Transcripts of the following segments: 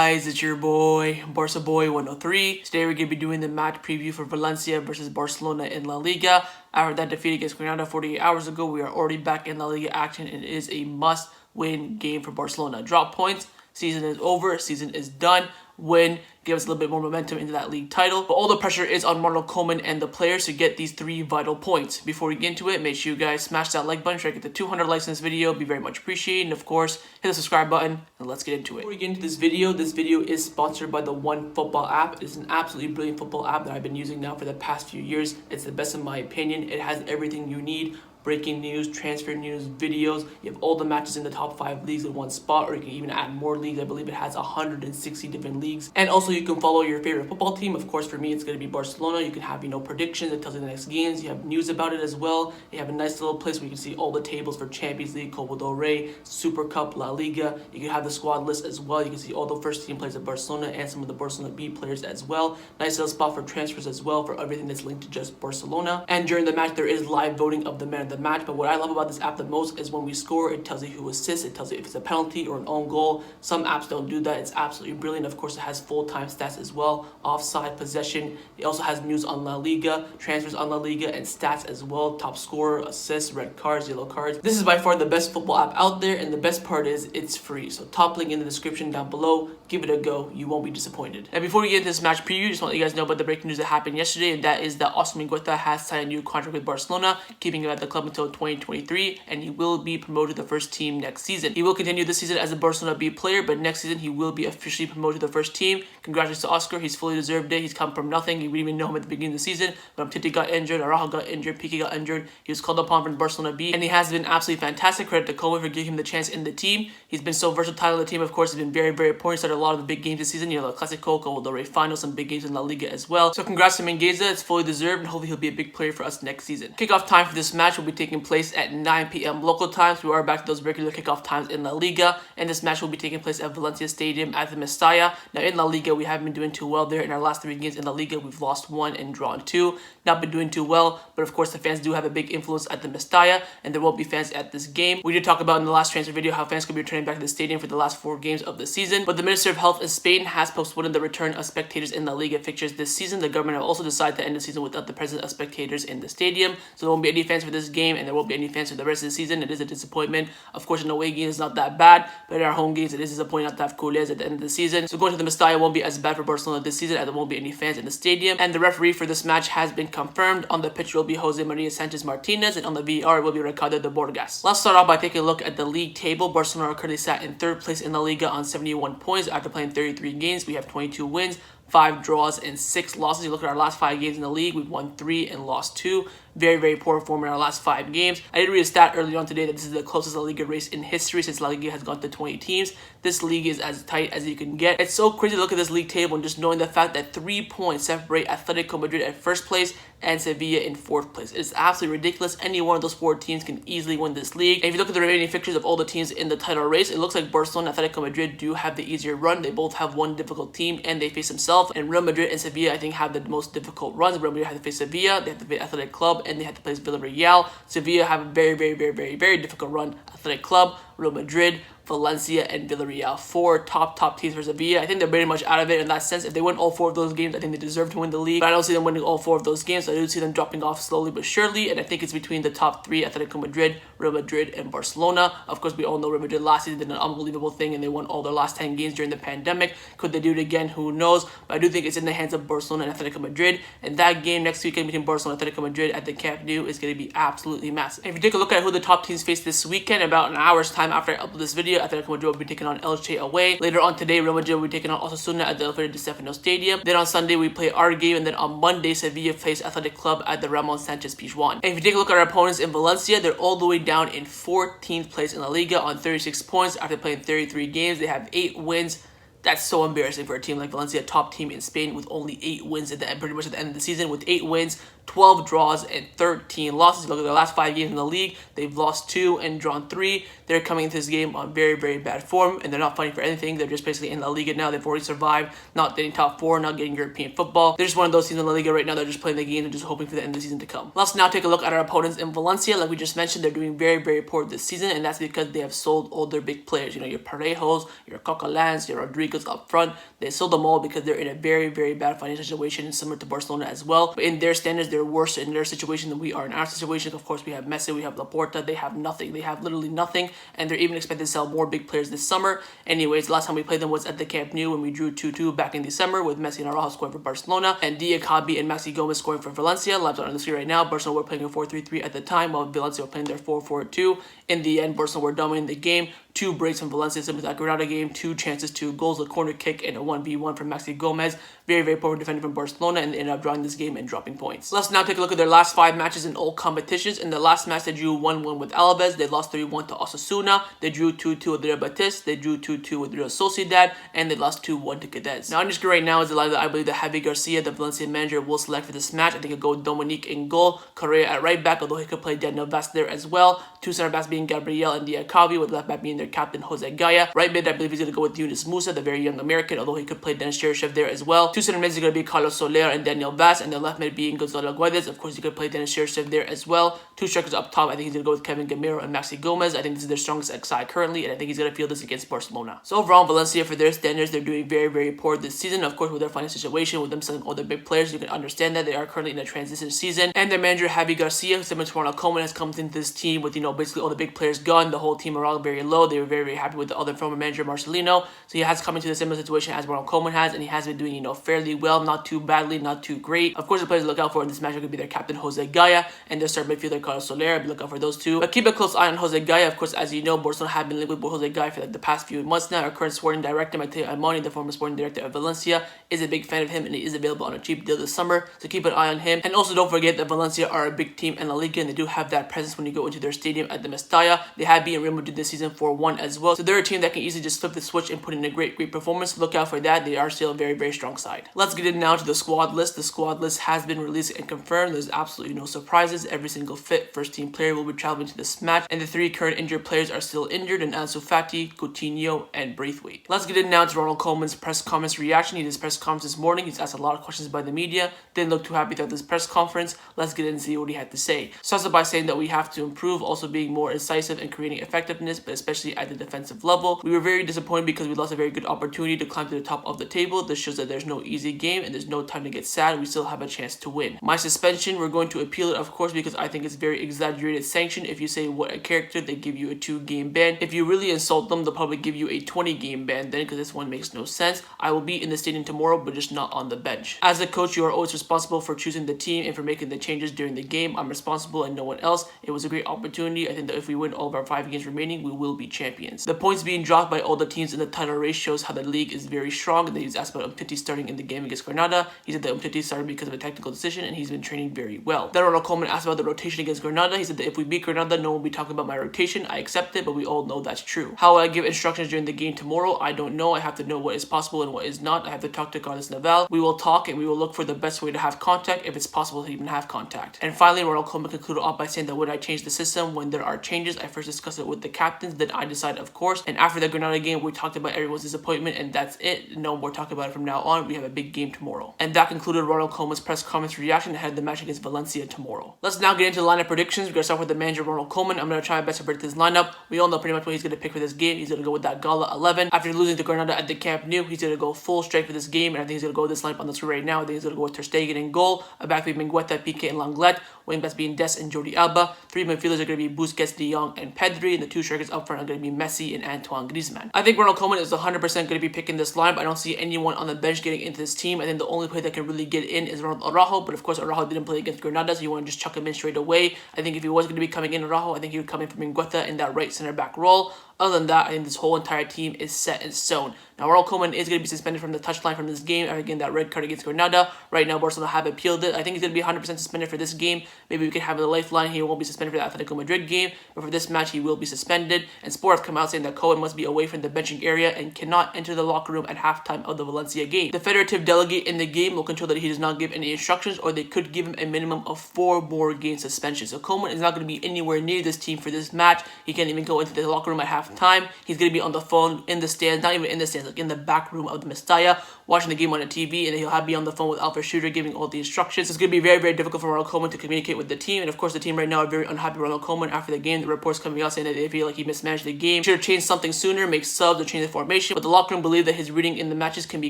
guys, it's your boy, Barca Boy 103. Today we're going to be doing the match preview for Valencia versus Barcelona in La Liga. After that defeat against Granada 48 hours ago, we are already back in La Liga action and it is a must-win game for Barcelona. Drop points, season is over, season is done. Win, give us a little bit more momentum into that league title. But all the pressure is on Ronald Koeman and the players to get these 3 vital points. Before we get into it, make sure you guys smash that like button, try to get to 200 likes in this video. It'd be very much appreciated. And of course, hit the subscribe button and let's get into it. Before we get into this video is sponsored by the One Football app. It is an absolutely brilliant football app that I've been using now for the past few years. It's the best in my opinion. It has everything you need. Breaking news, transfer news, videos. You have all the matches in the top 5 leagues in one spot, or you can even add more leagues. I believe it has 160 different leagues. And also you can follow your favorite football team. Of course, for me, it's going to be Barcelona. You can have, predictions. It tells you the next games. You have news about it as well. You have a nice little place where you can see all the tables for Champions League, Copa del Rey, Super Cup, La Liga. You can have the squad list as well. You can see all the first team players of Barcelona and some of the Barcelona B players as well. Nice little spot for transfers as well for everything that's linked to just Barcelona. And during the match, there is live voting of the man of the match. But what I love about this app the most is when we score, it tells you who assists, it tells you if it's a penalty or an own goal. Some apps don't do that. It's absolutely brilliant. Of course, it has full-time stats as well, offside, possession. It also has news on La Liga, transfers on La Liga, and stats as well. Top scorer, assists, red cards, yellow cards. This is by far the best football app out there, and the best part is it's free. So top link in the description down below. Give it a go. You won't be disappointed. And before we get into this match preview, just want to let you guys know about the breaking news that happened yesterday, and that is that Oscar Mingueza has signed a new contract with Barcelona, keeping him at the club until 2023. And he will be promoted to the first team next season. He will continue this season as a Barcelona B player, but next season he will be officially promoted to the first team. Congratulations to Oscar. He's fully deserved it. He's come from nothing. You didn't even know him at the beginning of the season. But Titi got injured, Araujo got injured, Pique got injured. He was called upon from Barcelona B, and he has been absolutely fantastic. Credit to Koeman for giving him the chance in the team. He's been so versatile in the team. Of course, he's been very, very important. He started a lot of the big games this season. The Clasico, Copa del Rey final, some big games in La Liga as well. So congrats to Mingueza. It's fully deserved, and hopefully he'll be a big player for us next season. Kickoff time for this match will be taking place at 9 p.m. local times. We are back to those regular kickoff times in La Liga, and this match will be taking place at Valencia Stadium at the Mestalla. Now in La Liga, we haven't been doing too well there. In our last 3 games in La Liga, we've lost 1 and drawn 2. Not been doing too well, but of course the fans do have a big influence at the Mestalla, and there won't be fans at this game. We did talk about in the last transfer video how fans could be returning back to the stadium for the last 4 games of the season, but the Minister of Health in Spain has postponed the return of spectators in La Liga fixtures this season. The government have also decided to end the season without the presence of spectators in the stadium, so there won't be any fans for this game, and there won't be any fans for the rest of the season. It is a disappointment. Of course, in away games, it's not that bad, but in our home games, it is disappointing not to have culés at the end of the season. So going to the Mestalla won't be as bad for Barcelona this season, as there won't be any fans in the stadium. And the referee for this match has been confirmed. On the pitch will be Jose Maria Sanchez Martinez, and on the VAR will be Ricardo de Borgas. Let's start off by taking a look at the league table. Barcelona are currently sat in 3rd place in La Liga on 71 points after playing 33 games. We have 22 wins, 5 draws, and 6 losses. You look at our last 5 games in the league, we've won 3 and lost 2. Very, very poor form in our last 5 games. I did read a stat earlier on today that this is the closest La Liga race in history since La Liga has gone to 20 teams. This league is as tight as you can get. It's so crazy to look at this league table and just knowing the fact that 3 points separate Atletico Madrid at 1st place and Sevilla in 4th place. It's absolutely ridiculous. Any one of those 4 teams can easily win this league. And if you look at the remaining fixtures of all the teams in the title race, it looks like Barcelona and Atletico Madrid do have the easier run. They both have one difficult team and they face themselves. And Real Madrid and Sevilla, I think, have the most difficult runs. Real Madrid have to face Sevilla, they have to face Athletic Club, and they have to face Villarreal. Sevilla have a very, very, very, very, very difficult run. Athletic Club, Real Madrid, Valencia, and Villarreal. 4 top teams for Sevilla. I think they're pretty much out of it in that sense. If they win all 4 of those games, I think they deserve to win the league. But I don't see them winning all 4 of those games. So I do see them dropping off slowly but surely. And I think it's between the top 3, Atletico Madrid, Real Madrid, and Barcelona. Of course, we all know Real Madrid last season did an unbelievable thing and they won all their last 10 games during the pandemic. Could they do it again? Who knows? But I do think it's in the hands of Barcelona and Atletico Madrid. And that game next weekend between Barcelona and Atletico Madrid at the Camp Nou is going to be absolutely massive. And if you take a look at who the top teams face this weekend, about an hour's time after I upload this video, Atletico Madrid will be taking on Elche away. Later on today, Real Madrid will be taking on Osasuna at the Alfredo Di Stefano Stadium. Then on Sunday, we play our game, and then on Monday, Sevilla plays Athletic Club at the Ramon Sanchez Pizjuan. And if you take a look at our opponents in Valencia, they're all the way down in 14th place in La Liga on 36 points after playing 33 games. They have 8 wins. That's so embarrassing for a team like Valencia, top team in Spain, with only 8 wins at the end, pretty much at the end of the season, with 8 wins, 12 draws, and 13 losses. Look at their last 5 games in the league. They've lost 2 and drawn 3. They're coming into this game on very, very bad form, and they're not fighting for anything. They're just basically in La Liga now. They've already survived, not getting top 4, not getting European football. They're just one of those teams in La Liga right now. They're just playing the game and just hoping for the end of the season to come. Let's now take a look at our opponents in Valencia. Like we just mentioned, they're doing very, very poor this season, and that's because they have sold all their big players. You know, your Parejos, your Coquelins, your Rodriguez, midfielders up front. They sold them all because they're in a very, very bad financial situation, similar to Barcelona as well. But in their standards, they're worse in their situation than we are in our situation. Of course, we have Messi, we have Laporta. They have nothing. They have literally nothing, and they're even expected to sell more big players this summer. Anyways, last time we played them was at the Camp Nou when we drew 2-2 back in December with Messi and Araujo scoring for Barcelona and Diakabi and Maxi Gomez scoring for Valencia. Lives on the screen right now. Barcelona were playing a 4-3-3 at the time, while Valencia were playing their 4-4-2. In the end, Barcelona were dominating the game. 2 breaks from Valencia, similar to that Granada game, 2 chances, 2 goals, a corner kick, and a 1v1 from Maxi Gomez. Very, very poor defending from Barcelona, and they ended up drawing this game and dropping points. Let's now take a look at their last 5 matches in all competitions. In the last match, they drew 1-1 with Alaves. They lost 3-1 to Osasuna. They drew 2-2 with Real Betis. They drew 2-2 with Real Sociedad, and they lost 2-1 to Cadiz. Now, on your screen right now is the line that I believe that Javi Garcia, the Valencia manager, will select for this match. I think it'll go Dominique in goal, Correa at right back, although he could play Daniel Vaz there as well. 2 center backs being Gabriel and Diakabi, with left back being their captain Jose Gaya. Right mid, I believe he's going to go with Yunus Musa, the very young American, although he could play Dennis Cheryshev there as well. 2 center mids are going to be Carlos Soler and Daniel Vaz, and the left mid being Gonzalo Guedes. Of course, he could play Dennis Cheryshev there as well. 2 strikers up top, I think he's going to go with Kevin Gamero and Maxi Gomez. I think this is their strongest side currently, and I think he's going to feel this against Barcelona. So overall, Valencia, for their standards, they're doing very, very poor this season. Of course, with their financial situation, with them selling all their big players, you can understand that they are currently in a transition season. And their manager, Javi Garcia, similar to Ronald Koeman, has come into this team with, basically all the big players gone. The whole team are all very low. They were very, very happy with the other former manager, Marcelino. So he has come into the similar situation as Ronald Koeman has, and he has been doing, fairly well, not too badly, not too great. Of course, the players to look out for in this match are going to be their captain, Jose Gaya, and their star midfielder, Carlos Soler. I'd look out for those 2. But keep a close eye on Jose Gaya. Of course, as you know, Barcelona have been linked with Jose Gaya for the past few months now. Our current sporting director, Mateo Almoni, the former sporting director of Valencia, is a big fan of him, and he is available on a cheap deal this summer. So keep an eye on him. And also don't forget that Valencia are a big team in La Liga, and they do have that presence when you go into their stadium at the Mestalla. They have beaten Real Madrid this season 4-1 as well. So they're a team that can easily just flip the switch and put in a great performance. Look out for that. They are still a very, very strong side. Let's get in now to the squad list. The squad list has been released and confirmed. There's absolutely no surprises. Every single fit first team player will be traveling to this match, and the 3 current injured players are still injured, in Ansu Fati, Coutinho, and Braithwaite. Let's get in now to Ronald Koeman's press conference reaction. He did his press conference this morning. He's asked a lot of questions by the media. Didn't look too happy throughout this press conference. Let's get in and see what he had to say. Starts off by saying that we have to improve, also being more incisive and creating effectiveness, but especially at the defensive level. We were very disappointed because we lost a very good opportunity to climb to the top of the table. This shows that there's no easy game and there's no time to get sad. We still have a chance to win. My suspension, we're going to appeal it, of course, because I think it's very exaggerated sanction. If you say what a character, they give you a 2-game ban. If you really insult them, they'll probably give you a 20-game ban then, because this one makes no sense. I will be in the stadium tomorrow, but just not on the bench. As a coach, you are always responsible for choosing the team and for making the changes during the game. I'm responsible and no one else. It was a great opportunity. I think that if we win all of our 5 games remaining, we will be champions. The points being dropped by all the teams in the title race shows how the league is very strong. And then he's asked about Umtiti starting in the game against Granada. He said that Umtiti started because of a technical decision, and he's been training very well. Then Ronald Koeman asked about the rotation against Granada. He said that if we beat Granada, no one will be talking about my rotation. I accept it, but we all know that's true. How will I give instructions during the game tomorrow? I don't know. I have to know what is possible and what is not. I have to talk to Carlos Naval. We will talk, and we will look for the best way to have contact, if it's possible to even have contact. And finally, Ronald Koeman concluded off by saying that would I change the system when there are changes? I first discuss it with the captains, then I decide, of course. And after the Granada game, we talked about everyone's disappointment, and that's it. No more talking about it from now on. We have a big game tomorrow. And that concluded Ronald Koeman's press conference reaction ahead of the match against Valencia tomorrow. Let's now get into the lineup predictions. We're going to start with the manager, Ronald Koeman. I'm going to try my best to predict his lineup. We all know pretty much what he's going to pick for this game. He's going to go with that Gala 11. After losing to Granada at the Camp Nou, he's going to go full strength for this game, and I think he's going to go with this lineup on the screen right now. I think he's going to go with Ter Stegen in goal, a back being Mingueza, Pique, and Langlet, wing backs being Des and Jordi Alba. 3 midfielders are going to be Busquets, De Jong, and Pedri, and the 2 strikers up front are going to be Messi and Antoine Griezmann. I think Ronald Koeman is 100% going to be picking this lineup. I don't see anyone on the bench getting into this team. I think the only player that can really get in is Ronald Araujo, but of course Araujo didn't play against Granada, so you want to just chuck him in straight away. I think if he was going to be coming in Araujo, I think he would come in from Mingueza in that right center back role. Other than that, I think this whole entire team is set in stone. Now, Ronald Koeman is going to be suspended from the touchline from this game after getting that red card against Granada. Right now, Barcelona have appealed it. I think he's going to be 100% suspended for this game. Maybe we can have a lifeline. He won't be suspended for the Atletico Madrid game, but for this match, he will be suspended. And Sport have come out saying that Koeman must be away from the benching area and cannot enter the locker room at halftime of the Valencia game. The federative delegate in the game will control that he does not give any instructions, or they could give him a minimum of 4 more game suspension. So Koeman is not going to be anywhere near this team for this match. He can't even go into the locker room at halftime halftime. He's going to be on the phone in the stands, not even in the stands, like in the back room of the Mestalla, watching the game on the TV, and then he'll be on the phone with Alpha Shooter giving all the instructions. It's going to be very, very difficult for Ronald Koeman to communicate with the team, and of course the team right now are very unhappy with Ronald Koeman after the game. The reports coming out saying that they feel like he mismanaged the game. Should have changed something sooner, make subs or change the formation, but the locker room believe that his reading in the matches can be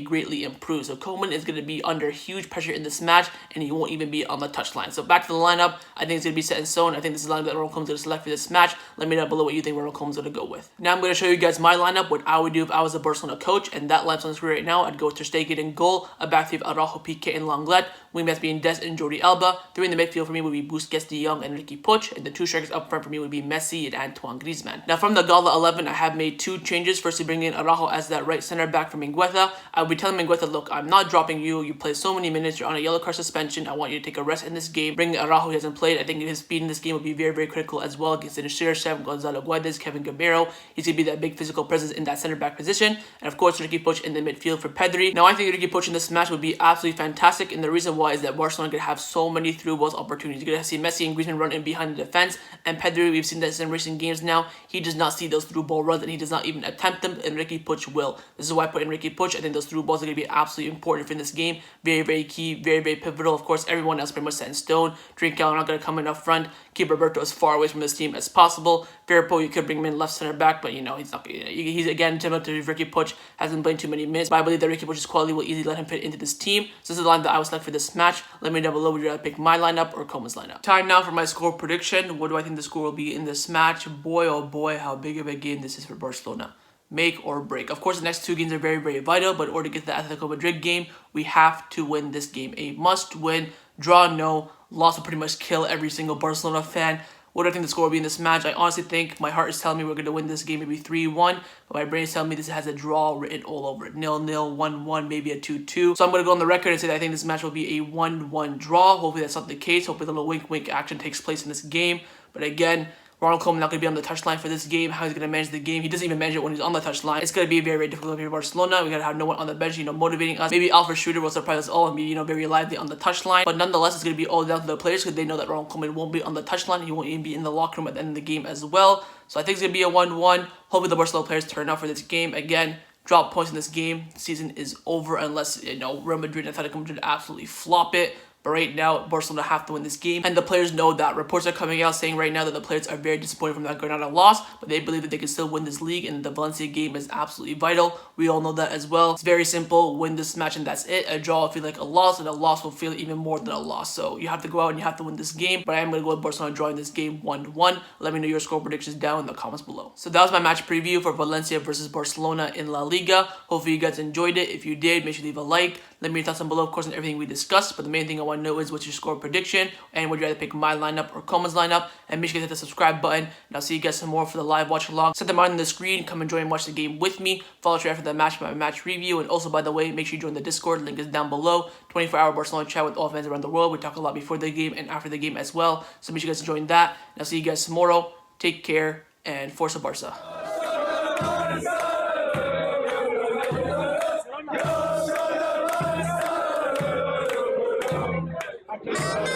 greatly improved. So Koeman is going to be under huge pressure in this match, and he won't even be on the touchline. So back to the lineup, I think it's going to be set in stone. I think this is the lineup that Ronald Koeman's going to select for this match. Let me know below what you think Ronald Koeman's going to go with. Now I'm going to show you guys my lineup, what I would do if I was a Barcelona coach, and that lineup's on the screen right now. I'd go Ter Stegen in goal, a back three of Araujo, Pique, and Lenglet, wingbacks being Des and Jordi Alba. Three in the midfield for me would be Busquets, De Jong, and Ricky Puig, and the two strikers up front for me would be Messi and Antoine Griezmann. Now from the Gala 11, I have made two changes. Firstly, bringing in Araujo as that right center back for Mingueza. I would be telling Mingueza, look, I'm not dropping you. You play so many minutes. You're on a yellow card suspension. I want you to take a rest in this game. Bringing Araujo, he hasn't played. I think his speed in this game would be very, very critical as well against Sinistera, Chef, Gonzalo Guedes, Kevin Gamero. He's going to be that big physical presence in that center back position. And of course, Ricky Puig in the midfield for Pedri. Now, I think Ricky Puig in this match would be absolutely fantastic. And the reason why is that Barcelona could have so many through balls opportunities. You're going to see Messi and Griezmann run in behind the defense. And Pedri, we've seen this in recent games now. He does not see those through ball runs and he does not even attempt them. And Ricky Puig will. This is why I put in Ricky Puig. I think those through balls are going to be absolutely important for this game. Very, very key. Very, very pivotal. Of course, everyone else pretty much set in stone. Trincao not going to come in up front. Keep Roberto as far away from this team as possible. Firpo, you could bring him in left center back, but you know, he's not. He's again similar to Ricky Puig, hasn't played too many minutes, but I believe that Ricky Puig's quality will easily let him fit into this team. So this is the line that I would select for this match. Let me know below would you rather pick my lineup or Koeman's lineup. Time now for my score prediction. What do I think the score will be in this match? Boy, oh boy, how big of a game this is for Barcelona. Make or break. Of course, the next two games are very, very vital, but in order to get to the Atletico Madrid game, we have to win this game. A must win. Draw, no. Loss will pretty much kill every single Barcelona fan. What do I think the score will be in this match? I honestly think my heart is telling me we're going to win this game maybe 3-1, but my brain is telling me this has a draw written all over it. 0-0, 1-1, maybe a 2-2. So I'm going to go on the record and say that I think this match will be a 1-1 draw. Hopefully that's not the case. Hopefully the little wink-wink action takes place in this game. But again, Ronald Koeman not going to be on the touchline for this game. How he's going to manage the game? He doesn't even manage it when he's on the touchline. It's going to be very, very difficult for Barcelona. We got to have no one on the bench, motivating us. Maybe Alpha Shooter will surprise us all and be, very lively on the touchline. But nonetheless, it's going to be all down to the players because they know that Ronald Koeman won't be on the touchline. He won't even be in the locker room at the end of the game as well. So I think it's going to be a 1-1. Hopefully the Barcelona players turn out for this game. Again, drop points in this game. Season is over unless, Real Madrid and Atletico Madrid absolutely flop it. But right now, Barcelona have to win this game. And the players know that. Reports are coming out saying right now that the players are very disappointed from that Granada loss. But they believe that they can still win this league. And the Valencia game is absolutely vital. We all know that as well. It's very simple. Win this match and that's it. A draw will feel like a loss. And a loss will feel even more than a loss. So you have to go out and you have to win this game. But I am going to go with Barcelona drawing this game 1-1. Let me know your score predictions down in the comments below. So that was my match preview for Valencia versus Barcelona in La Liga. Hopefully you guys enjoyed it. If you did, make sure you leave a like. Let me know your thoughts down below, of course, on everything we discussed. But the main thing I want to know is what's your score prediction and would you rather pick my lineup or Koeman's lineup? And make sure you hit the subscribe button. And I'll see you guys some more for the live watch along. Set them on the screen. Come enjoy and watch the game with me. Follow me after the match for my match review. And also, by the way, make sure you join the Discord. Link is down below. 24-hour Barcelona chat with all fans around the world. We talk a lot before the game and after the game as well. So make sure you guys join that. And I'll see you guys tomorrow. Take care and Forza Barca. Yeah.